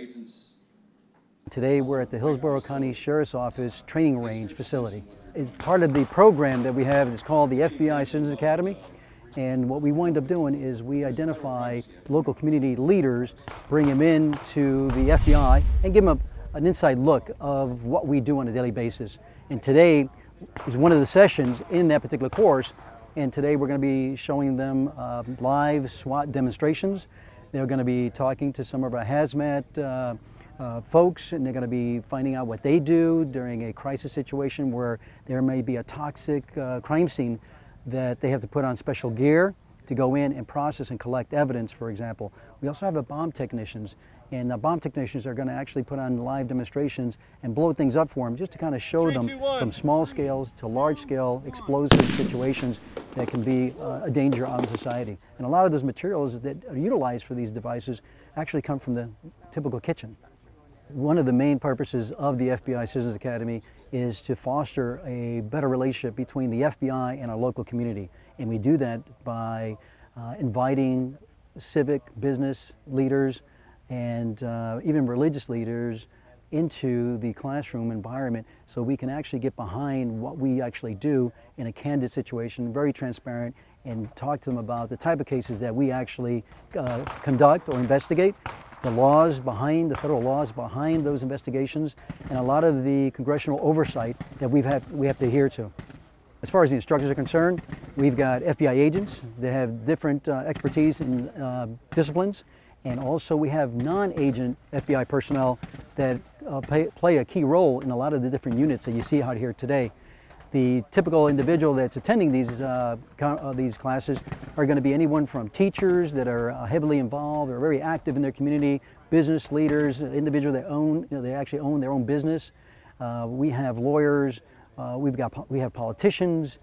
agents. Today we're at the Hillsborough County Sheriff's Office training range facility. It's part of the program that we have. It's called the FBI Citizens Academy. And what we wind up doing is we identify local community leaders, bring them into the FBI, and give them an inside look of what we do on a daily basis. And today is one of the sessions in that particular course. And today we're going to be showing them live SWAT demonstrations. They're going to be talking to some of our hazmat folks, and they're going to be finding out what they do during a crisis situation where there may be a toxic crime scene that they have to put on special gear to go in and process and collect evidence, for example. We also have bomb technicians, and the bomb technicians are going to actually put on live demonstrations and blow things up for them, just to kind of show them from small scales to large scale explosive situations that can be a danger on society. And a lot of those materials that are utilized for these devices actually come from the typical kitchen. One of the main purposes of the FBI Citizens Academy is to foster a better relationship between the FBI and our local community. And we do that by inviting civic, business leaders, and even religious leaders into the classroom environment so we can actually get behind what we actually do in a candid situation, very transparent, and talk to them about the type of cases that we actually conduct or investigate, the laws behind, the federal laws behind those investigations, and a lot of the congressional oversight that we have to adhere to. As far as the instructors are concerned, we've got FBI agents that have different expertise in disciplines, and also we have non-agent FBI personnel that play a key role in a lot of the different units that you see out here today. The typical individual that's attending these classes are going to be anyone from teachers that are heavily involved or very active in their community, business leaders, individuals that own, they actually own their own business. We have lawyers, we have politicians,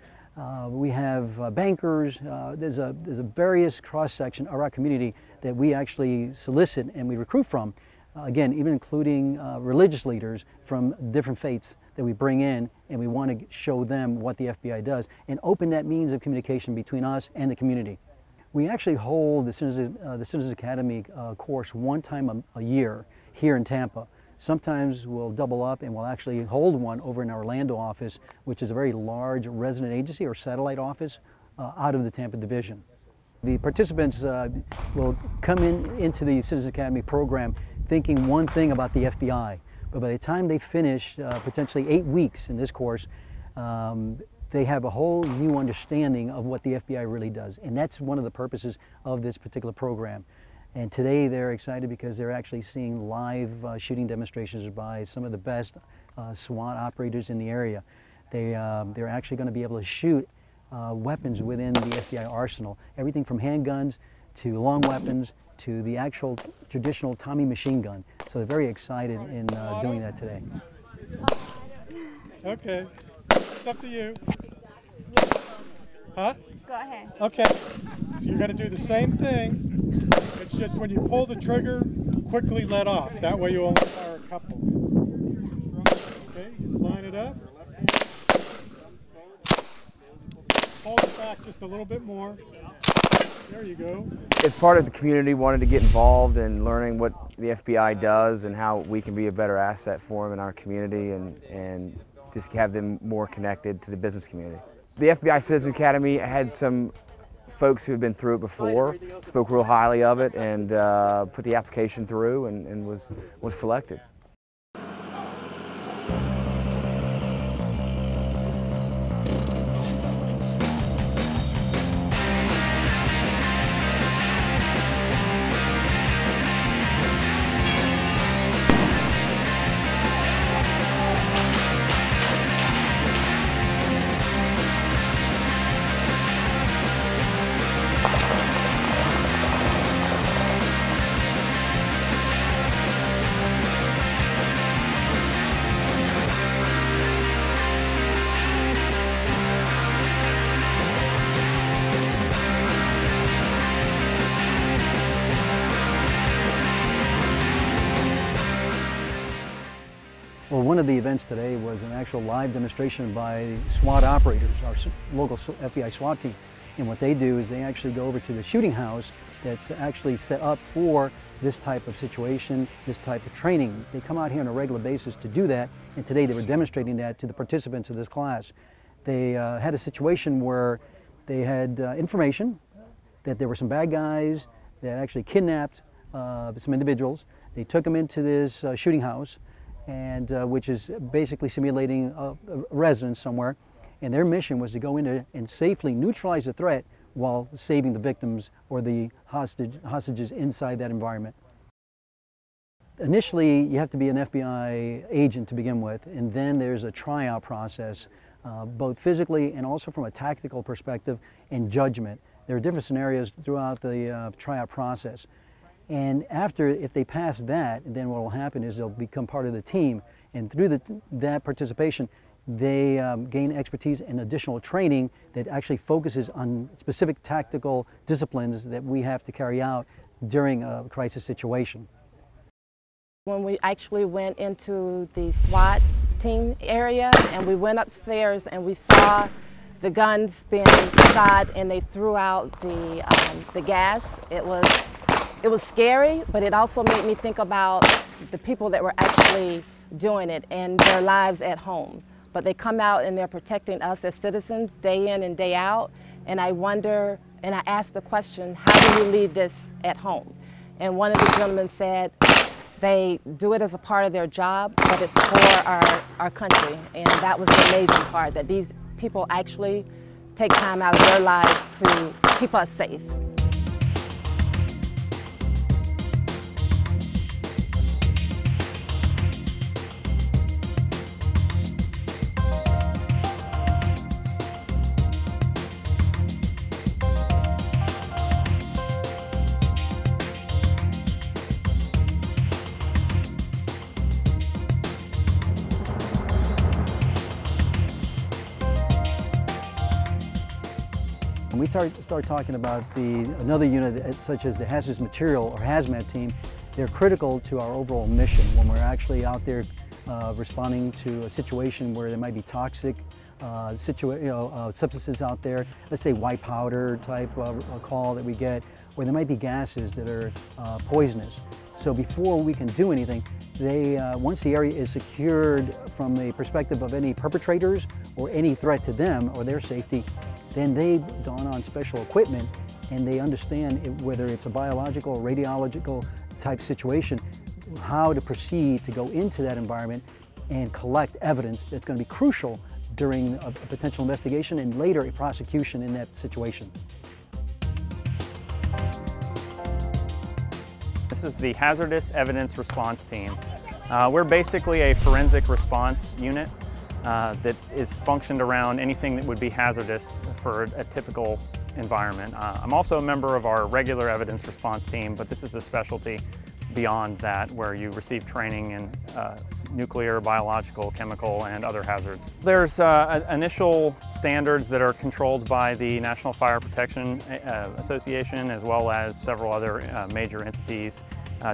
we have bankers. There's a various cross-section of our community that we actually solicit and we recruit from. Again, even including religious leaders from different faiths that we bring in, and we want to show them what the FBI does and open that means of communication between us and the community. We actually hold the Citizens Academy course one time a year here in Tampa. Sometimes we'll double up and we'll actually hold one over in our Orlando office, which is a very large resident agency or satellite office out of the Tampa division. The participants will come into the Citizens Academy program thinking one thing about the FBI, but by the time they finish potentially 8 weeks in this course, they have a whole new understanding of what the FBI really does, and that's one of the purposes of this particular program. And today they're excited because they're actually seeing live shooting demonstrations by some of the best SWAT operators in the area. They're actually going to be able to shoot weapons within the FBI arsenal, everything from handguns to long weapons to the actual traditional Tommy machine gun. So they're very excited in doing that today. Okay, it's up to you. Huh? Go ahead. Okay, so you're going to do the same thing. It's just when you pull the trigger, quickly let off. That way you only fire a couple. Okay, just line it up. Hold it back just a little bit more. There you go. As part of the community, wanted to get involved in learning what the FBI does and how we can be a better asset for them in our community and just have them more connected to the business community. The FBI Citizens Academy had some folks who had been through it before, spoke real highly of it, and put the application through and was selected. Well, one of the events today was an actual live demonstration by SWAT operators, our local FBI SWAT team. And what they do is they actually go over to the shooting house that's actually set up for this type of situation, this type of training. They come out here on a regular basis to do that, and today they were demonstrating that to the participants of this class. They had a situation where they had information that there were some bad guys that actually kidnapped some individuals. They took them into this shooting house, and which is basically simulating a residence somewhere. And their mission was to go in there and safely neutralize the threat while saving the victims or the hostages inside that environment. Initially, you have to be an FBI agent to begin with, and then there's a tryout process, both physically and also from a tactical perspective and judgment. There are different scenarios throughout the tryout process. And after, if they pass that, then what will happen is they'll become part of the team. And through that participation, they gain expertise and additional training that actually focuses on specific tactical disciplines that we have to carry out during a crisis situation. When we actually went into the SWAT team area and we went upstairs and we saw the guns being shot and they threw out the gas, it was scary, but it also made me think about the people that were actually doing it and their lives at home. But they come out and they're protecting us as citizens day in and day out. And I wonder, and I asked the question, how do you leave this at home? And one of the gentlemen said they do it as a part of their job, but it's for our country. And that was the amazing part, that these people actually take time out of their lives to keep us safe. When we start talking about another unit such as the hazardous material or hazmat team, they're critical to our overall mission when we're actually out there responding to a situation where there might be toxic substances out there, let's say white powder type call that we get, or there might be gases that are poisonous. So before we can do anything, once the area is secured from the perspective of any perpetrators or any threat to them or their safety, then they don on special equipment and they understand whether it's a biological or radiological type situation, how to proceed to go into that environment and collect evidence that's going to be crucial during a potential investigation and later a prosecution in that situation. This is the Hazardous Evidence Response Team. We're basically a forensic response unit that is functioned around anything that would be hazardous for a typical environment. I'm also a member of our regular evidence response team, but this is a specialty beyond that where you receive training in nuclear, biological, chemical, and other hazards. There's initial standards that are controlled by the National Fire Protection Association as well as several other major entities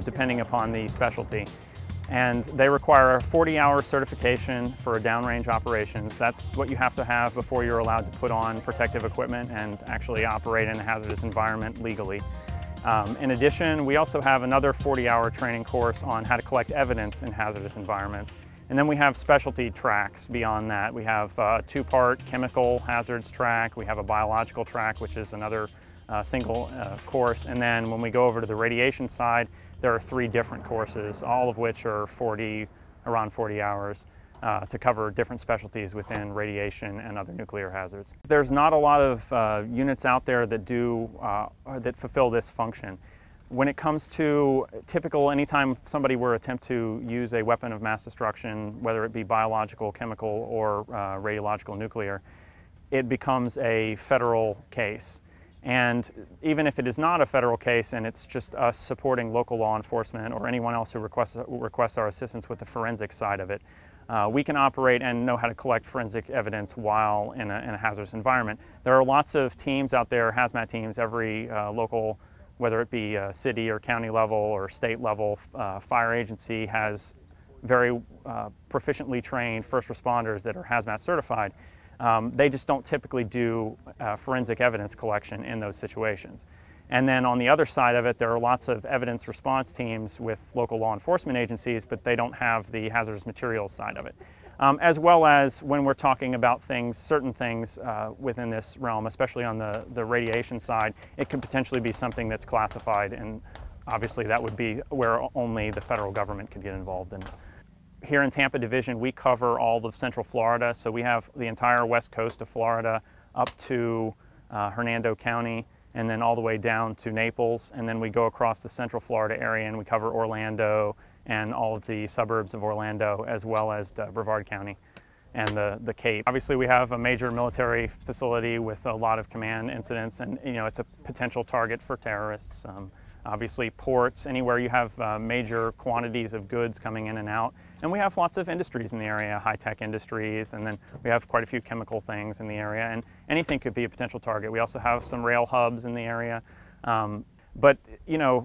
depending upon the specialty. And they require a 40-hour certification for downrange operations. That's what you have to have before you're allowed to put on protective equipment and actually operate in a hazardous environment legally. In addition, we also have another 40-hour training course on how to collect evidence in hazardous environments. And then we have specialty tracks beyond that. We have a two-part chemical hazards track. We have a biological track, which is another single course. And then when we go over to the radiation side, there are 3 different courses, all of which are around 40 hours to cover different specialties within radiation and other nuclear hazards. There's not a lot of units out there that that fulfill this function. When it comes to anytime somebody were to attempt to use a weapon of mass destruction, whether it be biological, chemical, or radiological nuclear, it becomes a federal case. And even if it is not a federal case and it's just us supporting local law enforcement or anyone else who requests our assistance with the forensic side of it, we can operate and know how to collect forensic evidence while in a hazardous environment. There are lots of teams out there, hazmat teams, every local, whether it be city or county level or state level, fire agency has very proficiently trained first responders that are hazmat certified. They just don't typically do forensic evidence collection in those situations. And then on the other side of it, there are lots of evidence response teams with local law enforcement agencies, but they don't have the hazardous materials side of it. As well as when we're talking about things, certain things within this realm, especially on the radiation side, it could potentially be something that's classified, and obviously that would be where only the federal government could get involved in. Here in Tampa Division, we cover all of Central Florida, so we have the entire west coast of Florida up to Hernando County, and then all the way down to Naples, and then we go across the Central Florida area and we cover Orlando and all of the suburbs of Orlando, as well as Brevard County and the Cape. Obviously we have a major military facility with a lot of command incidents, and it's a potential target for terrorists. Obviously ports, anywhere you have major quantities of goods coming in and out. And we have lots of industries in the area, high-tech industries, and then we have quite a few chemical things in the area, and anything could be a potential target. We also have some rail hubs in the area. But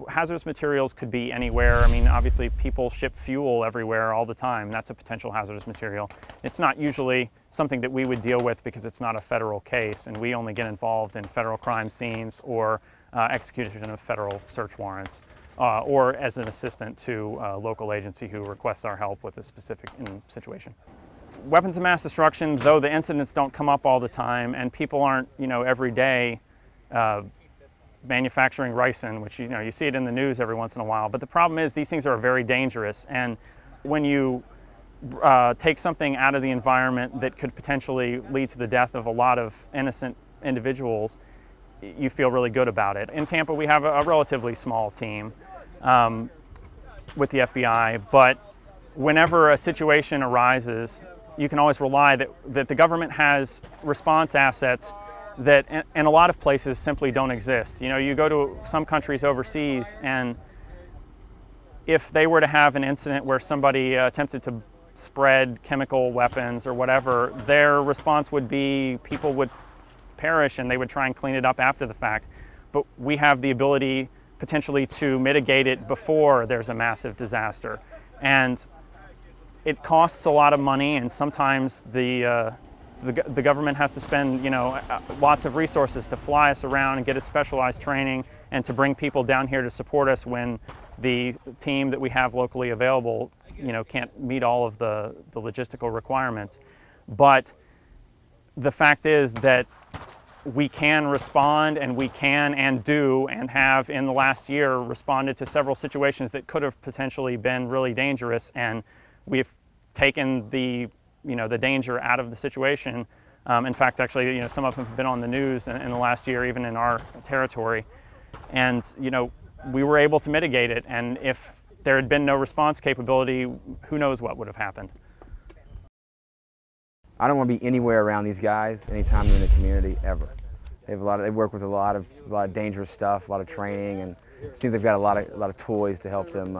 hazardous materials could be anywhere. I mean, obviously people ship fuel everywhere all the time. That's a potential hazardous material. It's not usually something that we would deal with because it's not a federal case, and we only get involved in federal crime scenes or execution of federal search warrants, or as an assistant to a local agency who requests our help with a specific situation. Weapons of mass destruction, though the incidents don't come up all the time, and people aren't, every day manufacturing ricin, which you see it in the news every once in a while. But the problem is these things are very dangerous, and when you take something out of the environment that could potentially lead to the death of a lot of innocent individuals, you feel really good about it. In Tampa, we have a relatively small team with the FBI, but whenever a situation arises, you can always rely that the government has response assets that in a lot of places simply don't exist. You go to some countries overseas, and if they were to have an incident where somebody attempted to spread chemical weapons or whatever, their response would be people would perish and they would try and clean it up after the fact. But we have the ability potentially to mitigate it before there's a massive disaster. And it costs a lot of money, and sometimes the government has to spend lots of resources to fly us around and get us specialized training, and to bring people down here to support us when the team that we have locally available can't meet all of the logistical requirements. But the fact is that we can respond, and we can and do and have in the last year responded to several situations that could have potentially been really dangerous, and we've taken the danger out of the situation. In fact, actually, some of them have been on the news in the last year, even in our territory. And, we were able to mitigate it. And if there had been no response capability, who knows what would have happened. I don't want to be anywhere around these guys anytime they're in the community, ever. They work with a lot of dangerous stuff, a lot of training, and it seems they've got a lot of toys to help them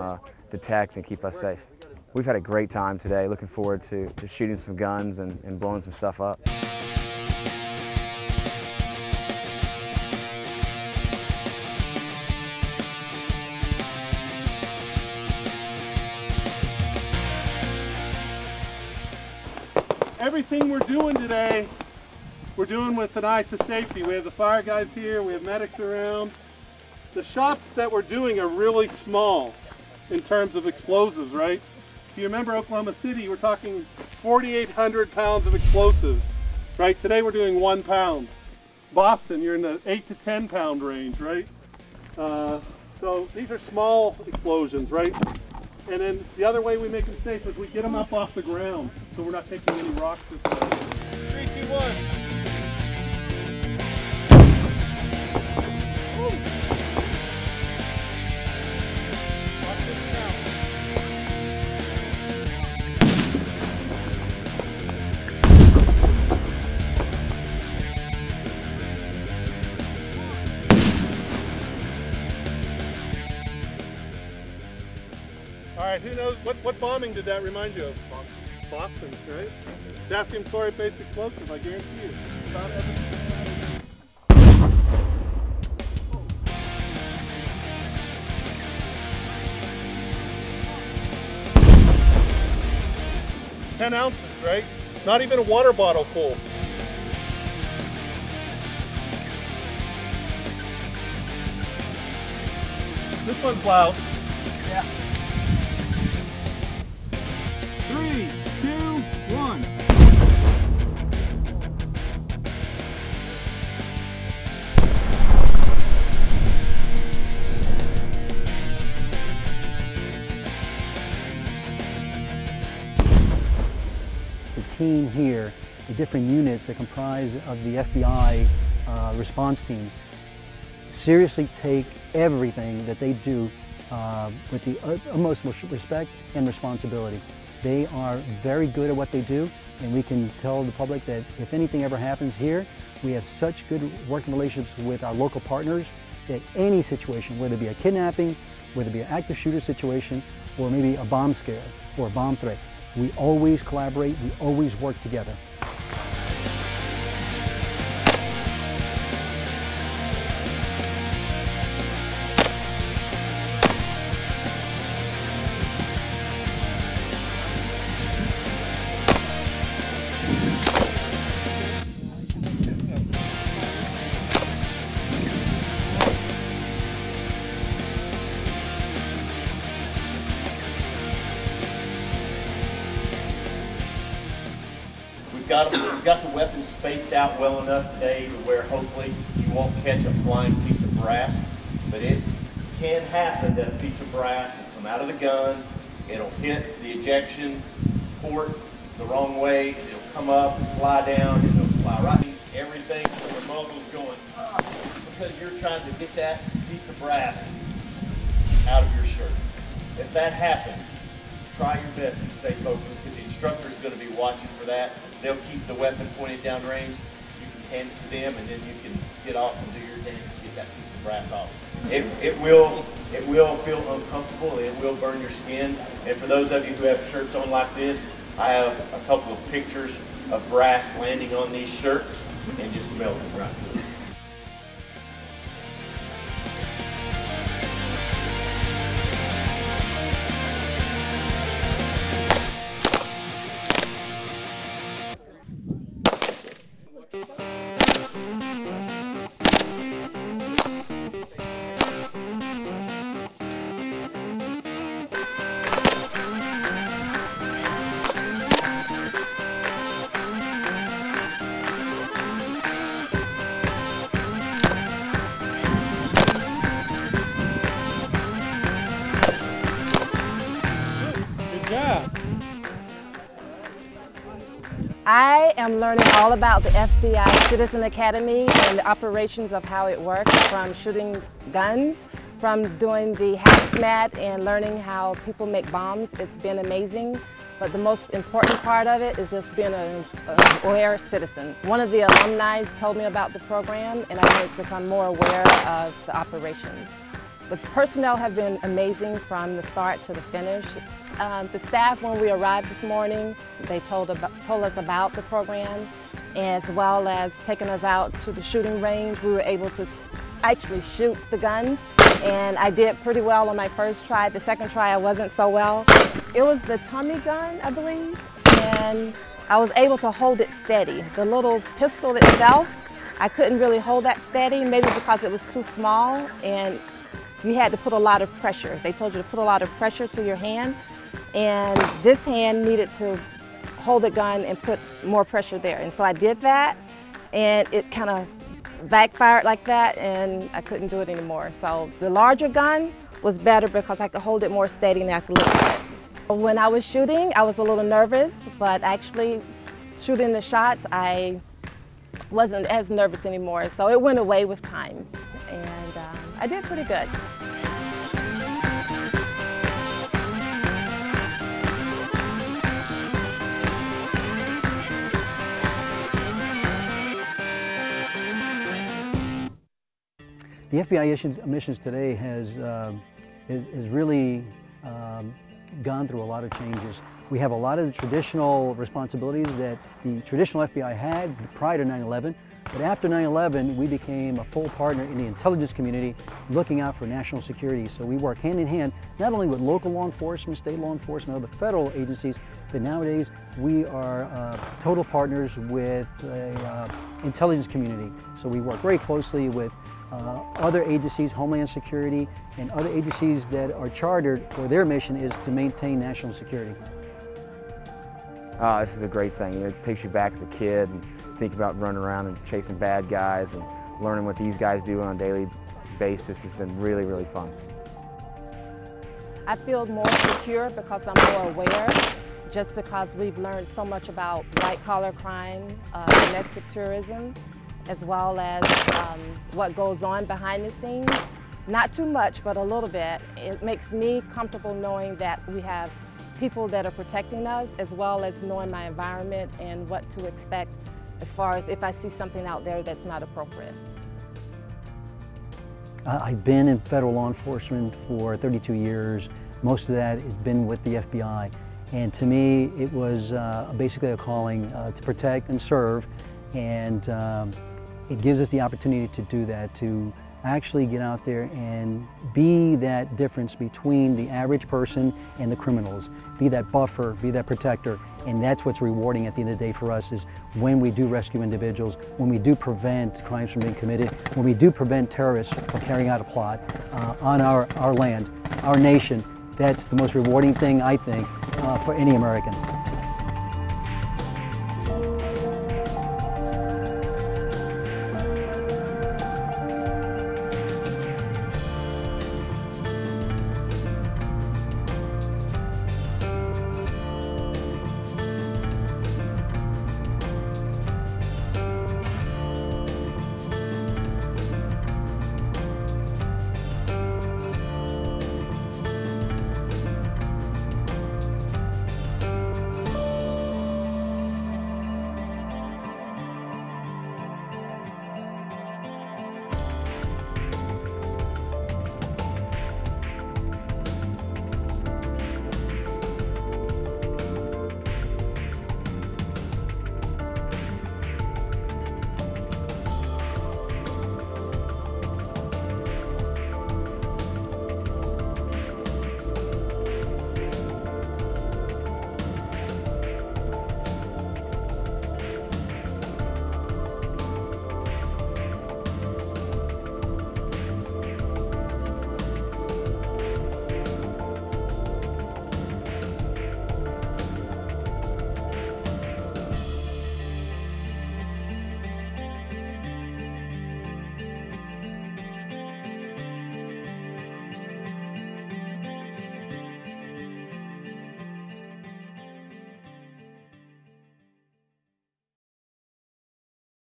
detect and keep us safe. We've had a great time today. Looking forward to shooting some guns and blowing some stuff up. Everything we're doing today, we're doing with an eye to safety. We have the fire guys here, we have medics around. The shots that we're doing are really small in terms of explosives, right? If you remember Oklahoma City, we're talking 4,800 pounds of explosives, right? Today we're doing 1 pound. Boston, you're in the 8 to 10 pound range, right? So these are small explosions, right? And then the other way we make them safe is we get them up off the ground, so we're not taking any rocks this way. 3, 2, 1. All right, who knows, what bombing did that remind you of? Boston, right? Potassium chloride-based explosive, I guarantee you. About everything. 10 ounces, right? Not even a water bottle full. This one's loud. Yeah. 3, 2, 1. The team here, the different units that comprise of the FBI response teams, seriously take everything that they do with the utmost respect and responsibility. They are very good at what they do, and we can tell the public that if anything ever happens here, we have such good working relationships with our local partners that any situation, whether it be a kidnapping, whether it be an active shooter situation, or maybe a bomb scare or a bomb threat, we always collaborate, we always work together. We've got the weapons spaced out well enough today to where hopefully you won't catch a flying piece of brass, but it can happen that a piece of brass will come out of the gun, it'll hit the ejection port the wrong way, it'll come up and fly down, and it'll fly right in everything where the muzzle's going up because you're trying to get that piece of brass out of your shirt. If that happens, try your best to stay focused because the instructor's going to be watching for that. They'll keep the weapon pointed down range. You can hand it to them, and then you can get off and do your dance to get that piece of brass off. It will feel uncomfortable. It will burn your skin. And for those of you who have shirts on like this, I have a couple of pictures of brass landing on these shirts and just melting right through. I am learning all about the FBI Citizen Academy and the operations of how it works, from shooting guns, from doing the hazmat and learning how people make bombs. It's been amazing, but the most important part of it is just being an aware citizen. One of the alumni told me about the program, and I wanted to become more aware of the operations. The personnel have been amazing from the start to the finish. The staff, when we arrived this morning, they told us about the program, as well as taking us out to the shooting range. We were able to actually shoot the guns, and I did pretty well on my first try. The second try, I wasn't so well. It was the Tommy gun, I believe, and I was able to hold it steady. The little pistol itself, I couldn't really hold that steady, maybe because it was too small, and you had to put a lot of pressure. They told you to put a lot of pressure to your hand, and this hand needed to hold the gun and put more pressure there. And so I did that, and it kind of backfired like that, and I couldn't do it anymore. So the larger gun was better because I could hold it more steady and I could look at it. When I was shooting, I was a little nervous, but actually shooting the shots, I wasn't as nervous anymore. So it went away with time, and I did pretty good. The FBI missions today has really gone through a lot of changes. We have a lot of the traditional responsibilities that the traditional FBI had prior to 9/11, but after 9/11 we became a full partner in the intelligence community looking out for national security. So we work hand in hand not only with local law enforcement, state law enforcement, other federal agencies, but nowadays we are total partners with the intelligence community. So we work very closely with other agencies, Homeland Security, and other agencies that are chartered for their mission is to maintain national security. This is a great thing. It takes you back as a kid and think about running around and chasing bad guys and learning what these guys do on a daily basis has been really, really fun. I feel more secure because I'm more aware, just because we've learned so much about white-collar crime, domestic tourism, as well as what goes on behind the scenes. Not too much, but a little bit. It makes me comfortable knowing that we have people that are protecting us, as well as knowing my environment and what to expect as far as if I see something out there that's not appropriate. I've been in federal law enforcement for 32 years. Most of that has been with the FBI. And to me, it was basically a calling to protect and serve. And it gives us the opportunity to do that, to actually get out there and be that difference between the average person and the criminals. Be that buffer, be that protector. And that's what's rewarding at the end of the day for us, is when we do rescue individuals, when we do prevent crimes from being committed, when we do prevent terrorists from carrying out a plot on our land, our nation. That's the most rewarding thing, I think, for any American.